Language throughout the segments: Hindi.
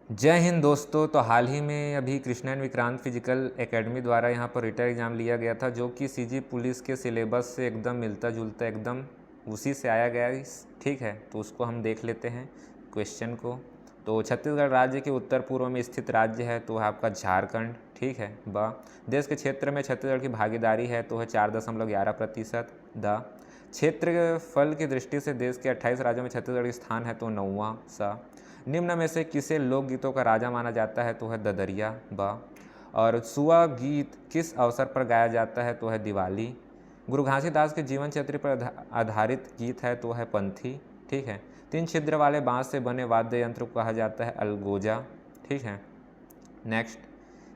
जय हिंद दोस्तों। तो हाल ही में अभी Krishna and Vikrant physical academy द्वारा यहाँ पर रिटर एग्ज़ाम लिया गया था, जो कि सीजी पुलिस के सिलेबस से एकदम मिलता जुलता, एकदम उसी से आया गया है। ठीक है, तो उसको हम देख लेते हैं क्वेश्चन को। तो छत्तीसगढ़ राज्य के उत्तर पूर्व में स्थित राज्य है, तो है आपका झारखंड। ठीक है। ब देश के क्षेत्र में छत्तीसगढ़ की भागीदारी है, तो है 4.11%। द क्षेत्रफल की दृष्टि से देश के 28 राज्यों में छत्तीसगढ़ का स्थान है, तो 9वां। सा निम्न में से किसे लोकगीतों का राजा माना जाता है, तो है ददरिया। ब और सुआ गीत किस अवसर पर गाया जाता है, तो है दिवाली। गुरु घासीदास के जीवन चरित्र पर आधारित गीत है, तो है पंथी। ठीक है। 3 छिद्र वाले बांस से बने वाद्य यंत्र को कहा जाता है अलगोजा। ठीक है। नेक्स्ट,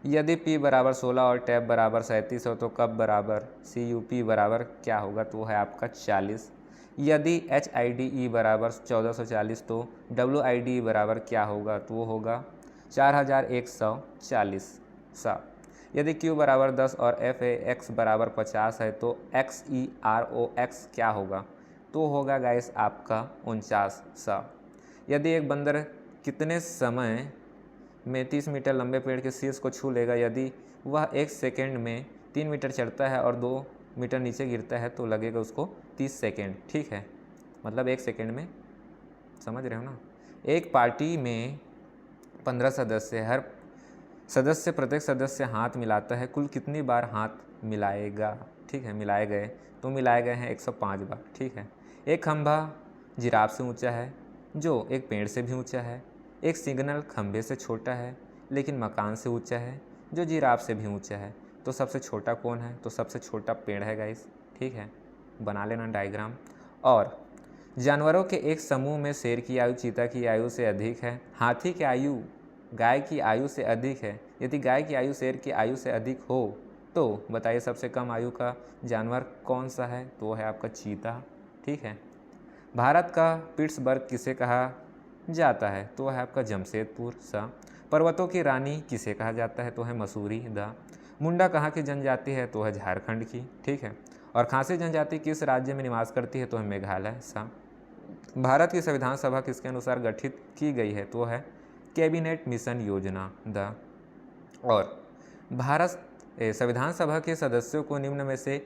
यदि P बराबर 16 और टैप बराबर 37 हो तो कब बराबर CUP बराबर क्या होगा, तो है आपका 40। यदि HIDE बराबर 1440 तो WIDE बराबर क्या होगा, तो वो होगा 4140 सा। यदि Q बराबर 10 और FAX बराबर 50 है तो XEROX क्या होगा, तो होगा गाइस आपका 49 सा। यदि एक बंदर कितने समय में 30 मीटर लंबे पेड़ के शीर्ष को छू लेगा, यदि वह 1 सेकेंड में 3 मीटर चढ़ता है और 2 मीटर नीचे गिरता है तो लगेगा उसको 30 सेकेंड। ठीक है, मतलब 1 सेकेंड में, समझ रहे हो ना। एक पार्टी में 15 सदस्य, हर सदस्य प्रत्येक सदस्य हाथ मिलाता है, कुल कितनी बार हाथ मिलाएगा। ठीक है, मिलाए गए तो मिलाए गए हैं 105 बार। ठीक है। एक खंभा जिराफ से ऊंचा है, जो एक पेड़ से भी ऊंचा है। एक सिग्नल खंभे से छोटा है लेकिन मकान से ऊंचा है, जो जिराफ से भी ऊंचा है। तो सबसे छोटा कौन है, तो सबसे छोटा पेड़ है गाइस। ठीक है, बना लेना डायग्राम। और जानवरों के एक समूह में शेर की आयु चीता की आयु से अधिक है, हाथी की आयु गाय की आयु से अधिक है। यदि गाय की आयु शेर की आयु से अधिक हो तो बताइए सबसे कम आयु का जानवर कौन सा है, तो वो है आपका चीता। ठीक है। भारत का पिट्सबर्ग किसे कहा जाता है, तो है आपका जमशेदपुर। सा पर्वतों की रानी किसे कहा जाता है, तो है मसूरी। द मुंडा कहाँ की जनजाति है, तो है झारखंड की। ठीक है। और खासी जनजाति किस राज्य में निवास करती है, तो है मेघालय। सा भारत की संविधान सभा किसके अनुसार गठित की गई है, तो है कैबिनेट मिशन योजना। द और भारत संविधान सभा के सदस्यों को निम्न में से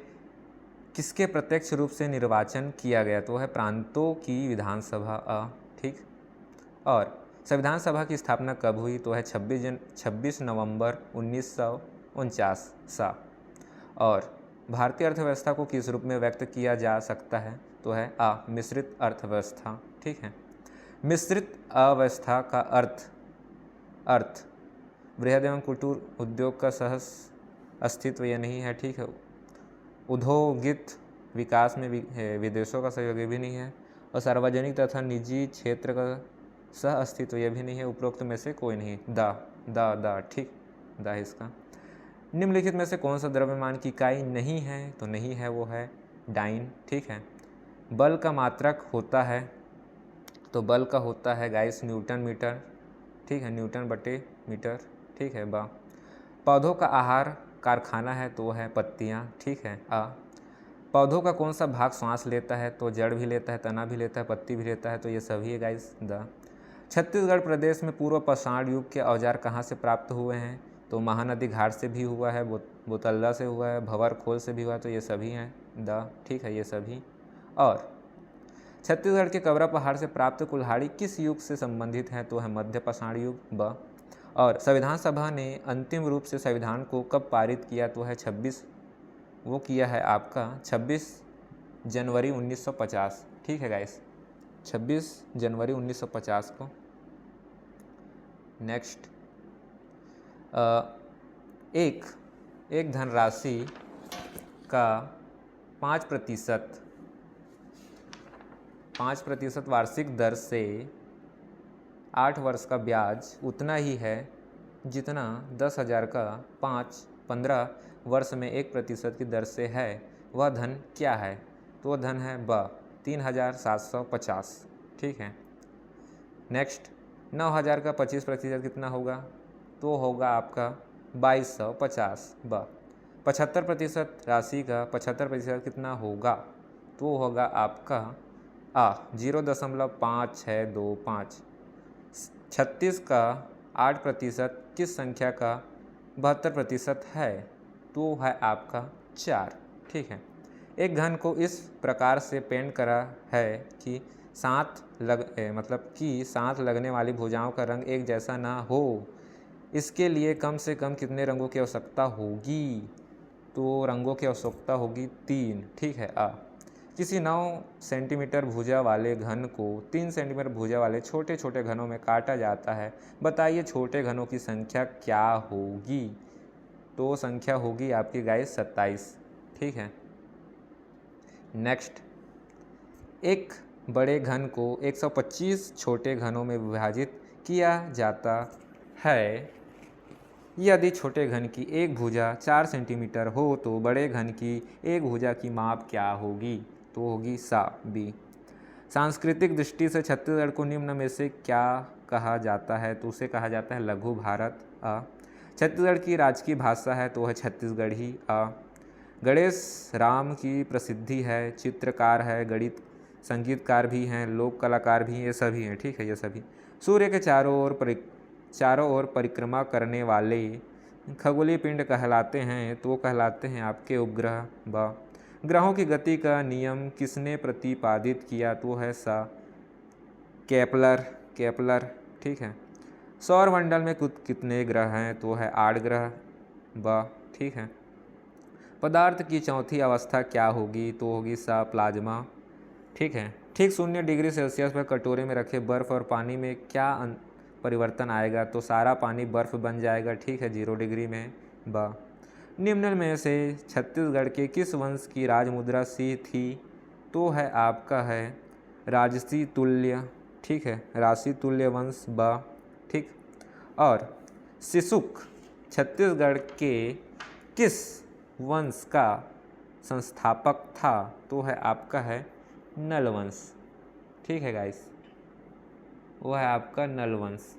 किसके प्रत्यक्ष रूप से निर्वाचन किया गया, तो है प्रांतों की विधानसभा। ठीक। और संविधान सभा की स्थापना कब हुई, तो है 26 नवंबर 1949 सा। और भारतीय अर्थव्यवस्था को किस रूप में व्यक्त किया जा सकता है, तो है मिश्रित अर्थव्यवस्था। ठीक है। मिश्रित अवस्था का अर्थ बृहद एवं कुटीर उद्योग का सह अस्तित्व यह नहीं है। ठीक है। औद्योगिक विकास में विदेशों का सहयोग भी नहीं है, और सार्वजनिक तथा निजी क्षेत्र का सह अस्तित्व यह भी नहीं है। उपरोक्त में से कोई नहीं। द ठीक, द है इसका। निम्नलिखित में से कौन सा द्रव्यमान की इकाई नहीं है, तो नहीं है वो है डाइन। ठीक है। बल का मात्रक होता है, तो बल का होता है गाइस न्यूटन मीटर। ठीक है, न्यूटन बटे मीटर। ठीक है। बा पौधों का आहार कारखाना है, तो है पत्तियाँ। ठीक है। पौधों का कौन सा भाग सांस लेता है, तो जड़ भी लेता है, तना भी लेता है, पत्ती भी लेता है, तो ये सभी है गाइस। द छत्तीसगढ़ प्रदेश में पूर्व पाषाण युग के औजार कहाँ से प्राप्त हुए हैं, तो महानदी घाट से भी हुआ है, बोतल्ला से हुआ है, भंवर खोल से भी हुआ है, तो ये सभी हैं। द ठीक है, ये सभी। और छत्तीसगढ़ के कबरा पहाड़ से प्राप्त कुल्हाड़ी किस युग से संबंधित है, तो है मध्य पाषाण युग। ब और संविधान सभा ने अंतिम रूप से संविधान को कब पारित किया, तो है 26 वो किया है आपका 26 जनवरी 1950। ठीक है गाइस, 26 जनवरी 1950 को। नेक्स्ट, एक धनराशि का 5% वार्षिक दर से 8 वर्ष का ब्याज उतना ही है जितना 10,000 का 15 वर्ष में 1% की दर से है। वह धन क्या है, तो वह धन है 3,750। ठीक है। नेक्स्ट, 9,000 का 25% कितना होगा, तो होगा आपका 2,250। 75% राशि का 75% कितना होगा, तो होगा आपका 0.5625। 36 का 8% किस संख्या का 72% है? तो है आपका 4। ठीक है। एक घन को इस प्रकार से पेंट करा है कि साथ लगने वाली भुजाओं का रंग एक जैसा ना हो। इसके लिए कम से कम कितने रंगों की आवश्यकता होगी? तो रंगों की आवश्यकता होगी 3। ठीक है। किसी 9 सेंटीमीटर भुजा वाले घन को 3 सेंटीमीटर भुजा वाले छोटे छोटे घनों में काटा जाता है। बताइए छोटे घनों की संख्या क्या होगी? तो संख्या होगी आपकी गाइस 27। ठीक है। नेक्स्ट, एक बड़े घन को 125 छोटे घनों में विभाजित किया जाता है। यदि छोटे घन की एक भुजा 4 सेंटीमीटर हो तो बड़े घन की एक भुजा की माप क्या होगी? तो होगी बी। सांस्कृतिक दृष्टि से छत्तीसगढ़ को निम्न में से क्या कहा जाता है? तो उसे कहा जाता है लघु भारत। छत्तीसगढ़ की राजकीय भाषा है तो है छत्तीसगढ़ी। गणेश राम की प्रसिद्धि है, चित्रकार है, गणित संगीतकार भी हैं, लोक कलाकार भी हैं, ये सभी हैं। ठीक है। ये सभी सूर्य के चारों ओर परिक्रमा करने वाले खगोलीय पिंड कहलाते हैं। तो कहलाते हैं आपके उपग्रह। ग्रहों की गति का नियम किसने प्रतिपादित किया? तो है केपलर। ठीक है। सौर मंडल में कुल कितने ग्रह हैं? तो है 8 ग्रह। ठीक है। पदार्थ की चौथी अवस्था क्या होगी? तो होगी प्लाज्मा। ठीक है। ठीक 0 डिग्री सेल्सियस पर कटोरे में रखे बर्फ़ और पानी में क्या परिवर्तन आएगा? तो सारा पानी बर्फ़ बन जाएगा। ठीक है। 0 डिग्री में। निम्न में से छत्तीसगढ़ के किस वंश की राजमुद्रा सी थी? तो है आपका है राजसी तुल्य। ठीक है। राशि तुल्य वंश। ठीक। और सिसुक छत्तीसगढ़ के किस वंश का संस्थापक था? तो है आपका है नल वंश। ठीक है गाइस, वो है आपका नल वंश।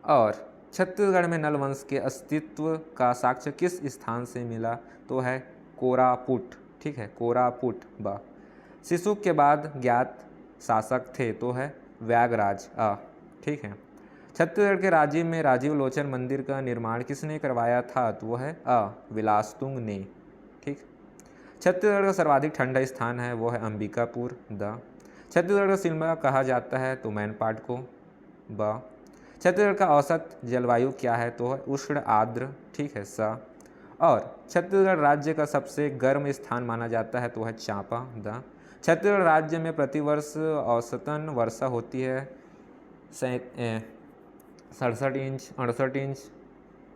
और छत्तीसगढ़ में नल वंश के अस्तित्व का साक्ष्य किस स्थान से मिला? तो है कोरापुट। ठीक है। कोरापुट। सिसुक के बाद ज्ञात शासक थे तो है व्यागराज। ठीक है। छत्तीसगढ़ के राजिम में राजीव लोचन मंदिर का निर्माण किसने करवाया था? तो वो है विलासतुंग ने। ठीक। छत्तीसगढ़ का सर्वाधिक ठंडा स्थान है वो है अंबिकापुर। छत्तीसगढ़ का शिमला कहा जाता है तो मैनपाट को। छत्तीसगढ़ का औसत जलवायु क्या है? तो है उष्ण आर्द्र। ठीक है। और छत्तीसगढ़ राज्य का सबसे गर्म स्थान माना जाता है तो है चांपा। छत्तीसगढ़ राज्य में प्रतिवर्ष औसतन वर्षा होती है 67 इंच, 68 इंच,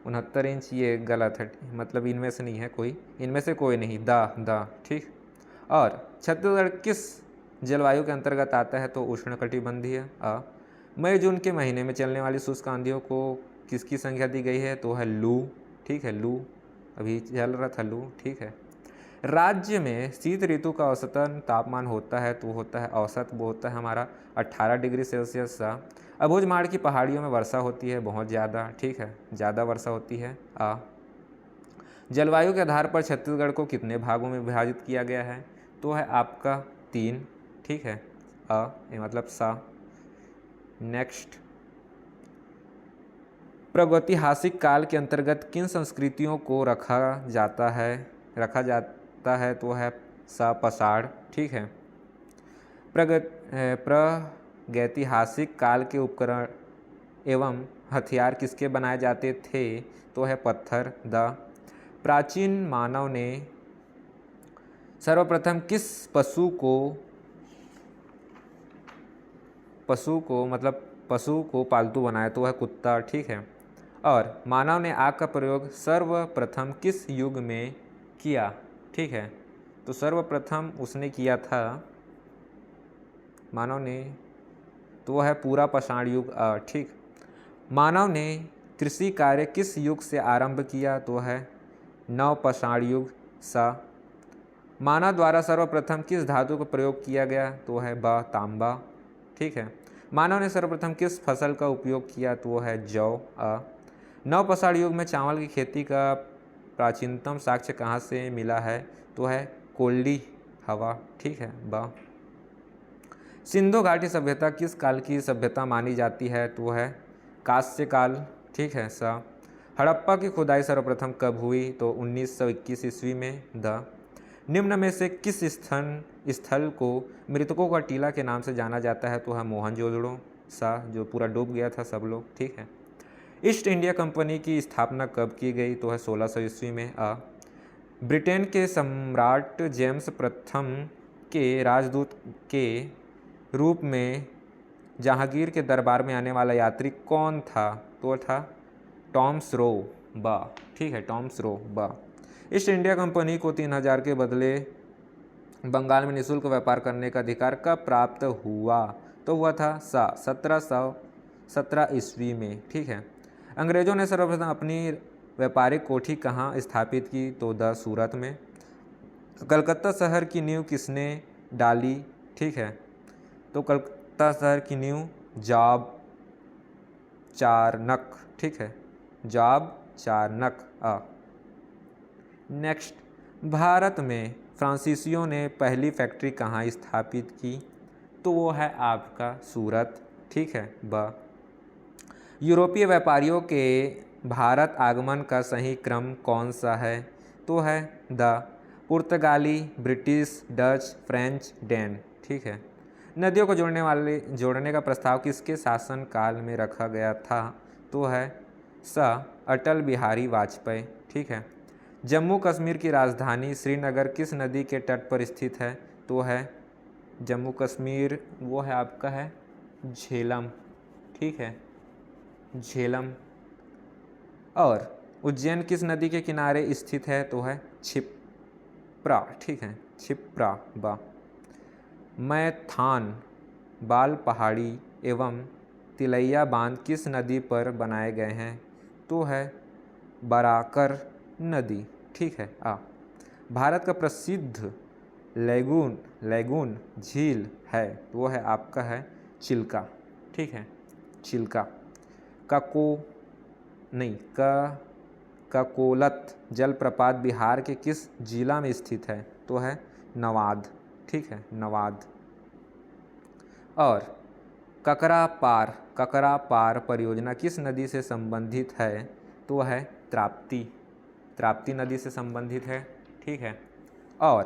69 इंच। ये गलत है, मतलब इनमें से नहीं है कोई, इनमें से कोई नहीं। ठीक। और छत्तीसगढ़ किस जलवायु के अंतर्गत आता है? तो उष्णकटिबंधीय। मई जून के महीने में चलने वाली शुष्क आंधियों को किसकी संख्या दी गई है? तो है लू। ठीक है। लू अभी चल रहा था लू। ठीक है। राज्य में शीत ऋतु का औसतन तापमान होता है तो होता है औसत, वो होता है हमारा 18 डिग्री सेल्सियस। अबूझमाड़ की पहाड़ियों में वर्षा होती है बहुत ज़्यादा। ठीक है। ज़्यादा वर्षा होती है। जलवायु के आधार पर छत्तीसगढ़ को कितने भागों में विभाजित किया गया है? तो है आपका 3। ठीक है। ये मतलब नेक्स्ट, प्रागैतिहासिक काल के अंतर्गत किन संस्कृतियों को रखा जाता है? तो है पसाड़। ठीक है। प्रागैतिहासिक काल के उपकरण एवं हथियार किसके बनाए जाते थे? तो है पत्थर। प्राचीन मानव ने सर्वप्रथम किस पशु को पालतू बनाया? तो है कुत्ता। ठीक है। और मानव ने आग का प्रयोग सर्वप्रथम किस युग में किया? ठीक है। तो सर्वप्रथम उसने किया था मानव ने, तो वह है पूरा पाषाण युग। ठीक। मानव ने कृषि कार्य किस युग से आरंभ किया? तो है नवपाषाण युग। मानव द्वारा सर्वप्रथम किस धातु का प्रयोग किया गया? तो है तांबा। ठीक है। मानव ने सर्वप्रथम किस फसल का उपयोग किया? तो है जौ। नवपाषाण युग में चावल की खेती का प्राचीनतम साक्ष्य कहाँ से मिला है? तो है कोल्डी हवा। ठीक है। सिंधु घाटी सभ्यता किस काल की सभ्यता मानी जाती है? तो है कांस्य काल, ठीक है। स हड़प्पा की खुदाई सर्वप्रथम कब हुई? तो 1921 ईस्वी में। द निम्न में से किस स्थल को मृतकों का टीला के नाम से जाना जाता है? तो है मोहनजोदड़ो। सा जो पूरा डूब गया था सब लोग, ठीक है। ईस्ट इंडिया कंपनी की स्थापना कब की गई? तो है 1600 ईस्वी में। ब्रिटेन के सम्राट जेम्स प्रथम के राजदूत के रूप में जहांगीर के दरबार में आने वाला यात्री कौन था? तो था टॉमस रो बा, ठीक है, टॉमस रो बा। ईस्ट इंडिया कंपनी को 3000 के बदले बंगाल में निःशुल्क व्यापार करने का अधिकार कब प्राप्त हुआ? तो हुआ था 1717 ईस्वी में, ठीक है। अंग्रेजों ने सर्वप्रथम अपनी व्यापारिक कोठी कहाँ स्थापित की? तो द सूरत में। कलकत्ता शहर की नींव किसने डाली? ठीक है, तो कलकत्ता शहर की नींव जॉब चारनक, ठीक है, जॉब चारनक। नेक्स्ट, भारत में फ्रांसीसियों ने पहली फैक्ट्री कहाँ स्थापित की? तो वो है आपका सूरत, ठीक है। ब यूरोपीय व्यापारियों के भारत आगमन का सही क्रम कौन सा है? तो है द पुर्तगाली, ब्रिटिश, डच, फ्रेंच, डैन, ठीक है। नदियों को जोड़ने का प्रस्ताव किसके शासनकाल में रखा गया था? तो है स अटल बिहारी वाजपेयी, ठीक है। जम्मू कश्मीर की राजधानी श्रीनगर किस नदी के तट पर स्थित है? तो है जम्मू कश्मीर, वो है आपका है झेलम, ठीक है, झेलम। और उज्जैन किस नदी के किनारे स्थित है? तो है क्षिप्रा, ठीक है, क्षिप्रा बा। मैथान, बाल पहाड़ी एवं तिलैया बांध किस नदी पर बनाए गए हैं? तो है बराकर नदी, ठीक है। भारत का प्रसिद्ध लैगून झील है, तो वो है आपका है चिल्का, ठीक है, चिल्का। ककोलत जलप्रपात बिहार के किस जिला में स्थित है? तो है नवाद, ठीक है, नवाद। और ककरा पार परियोजना किस नदी से संबंधित है? तो है ताप्ती नदी से संबंधित है, ठीक है। और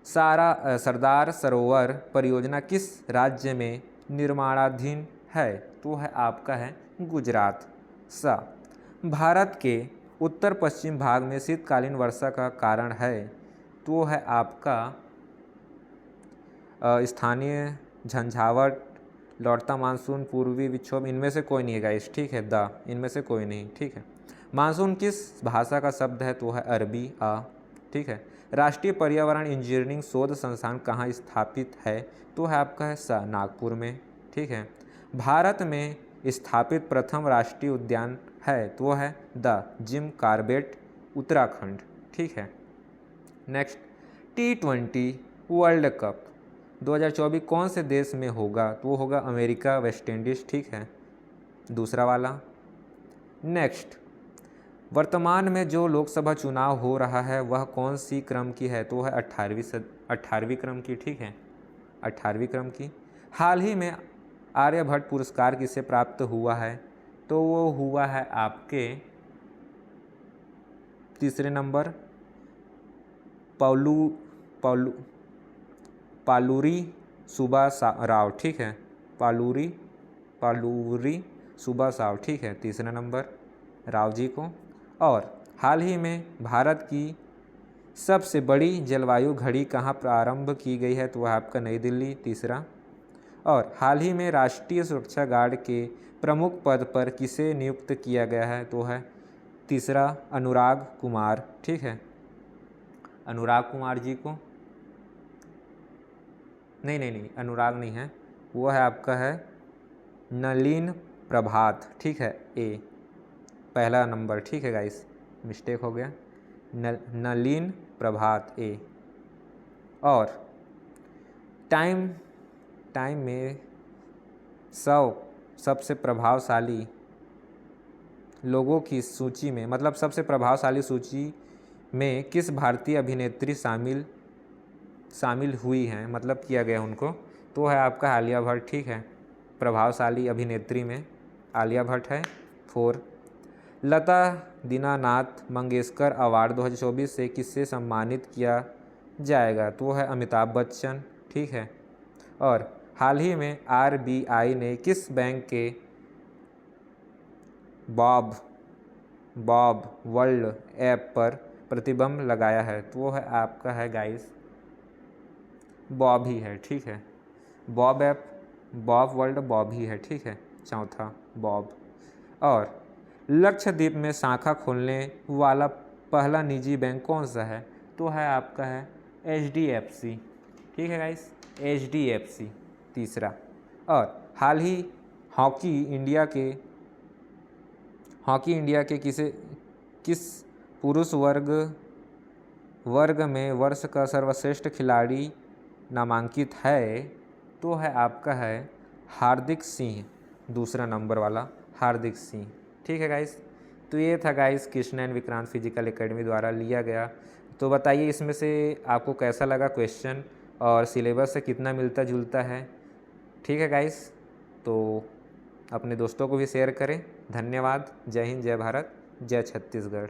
सरदार सरोवर परियोजना किस राज्य में निर्माणाधीन है? तो है आपका है गुजरात। भारत के उत्तर पश्चिम भाग में शीतकालीन वर्षा का कारण है, तो है आपका स्थानीय झंझावट, लौटता मानसून, पूर्वी विक्षोभ, इनमें से कोई नहीं है गाइस, ठीक है। इनमें से कोई नहीं, ठीक है। मानसून किस भाषा का शब्द है? तो है अरबी, ठीक है। राष्ट्रीय पर्यावरण इंजीनियरिंग शोध संस्थान कहाँ स्थापित है? तो है आपका है नागपुर में, ठीक है। भारत में स्थापित प्रथम राष्ट्रीय उद्यान है, तो वो है द जिम कॉर्बेट, उत्तराखंड, ठीक है। नेक्स्ट, T20 वर्ल्ड कप 2024 कौन से देश में होगा? तो वो होगा अमेरिका, वेस्ट इंडीज़, ठीक है, दूसरा वाला। नेक्स्ट, वर्तमान में जो लोकसभा चुनाव हो रहा है वह कौन सी क्रम की है? तो है 18वीं क्रम की, ठीक है, 18वीं क्रम की। हाल ही में आर्यभट्ट पुरस्कार किसे प्राप्त हुआ है? तो वो हुआ है आपके तीसरे नंबर पालूरी सुब्बाराव, ठीक है, पालूरी सुब्बाराव, ठीक है, तीसरा नंबर राव जी को। और हाल ही में भारत की सबसे बड़ी जलवायु घड़ी कहाँ प्रारंभ की गई है? तो वह आपका नई दिल्ली, तीसरा। और हाल ही में राष्ट्रीय सुरक्षा गार्ड के प्रमुख पद पर किसे नियुक्त किया गया है? तो है तीसरा अनुराग कुमार, ठीक है, अनुराग कुमार जी को। नहीं, अनुराग नहीं है, वो है आपका है नलिन प्रभात, ठीक है, ए पहला नंबर, ठीक है गाइस, मिस्टेक हो गया, नलिन प्रभात ए। और टाइम में 100 सबसे प्रभावशाली लोगों की सूची में, मतलब सबसे प्रभावशाली सूची में किस भारतीय अभिनेत्री शामिल हुई हैं, मतलब किया गया उनको? तो है आपका आलिया भट्ट, ठीक है, प्रभावशाली अभिनेत्री में आलिया भट्ट है। 4, लता दीनानाथ मंगेशकर अवार्ड 2024 से किससे सम्मानित किया जाएगा? तो वो है अमिताभ बच्चन, ठीक है। और हाल ही में आरबीआई ने किस बैंक के बॉब वर्ल्ड ऐप पर प्रतिबंध लगाया है? तो वो है आपका है गाइस बॉब ही है, ठीक है। Bob app, Bob world Bob ही है, ठीक है। चौथा बॉब। और लक्षद्वीप में शाखा खोलने वाला पहला निजी बैंक कौन सा है? तो है आपका है HDFC, ठीक है गाइस, HDFC। तीसरा, और हाल ही हॉकी इंडिया के किस पुरुष वर्ग में वर्ष का सर्वश्रेष्ठ खिलाड़ी नामांकित है? तो है आपका है हार्दिक सिंह, दूसरा नंबर वाला हार्दिक सिंह, ठीक है गाइस। तो ये था guys Krishna and Vikrant physical academy द्वारा लिया गया। तो बताइए इसमें से आपको कैसा लगा क्वेश्चन और सिलेबस से कितना मिलता जुलता है, ठीक है गाइस। तो अपने दोस्तों को भी शेयर करें। धन्यवाद। जय हिंद, जय भारत, जय छत्तीसगढ़।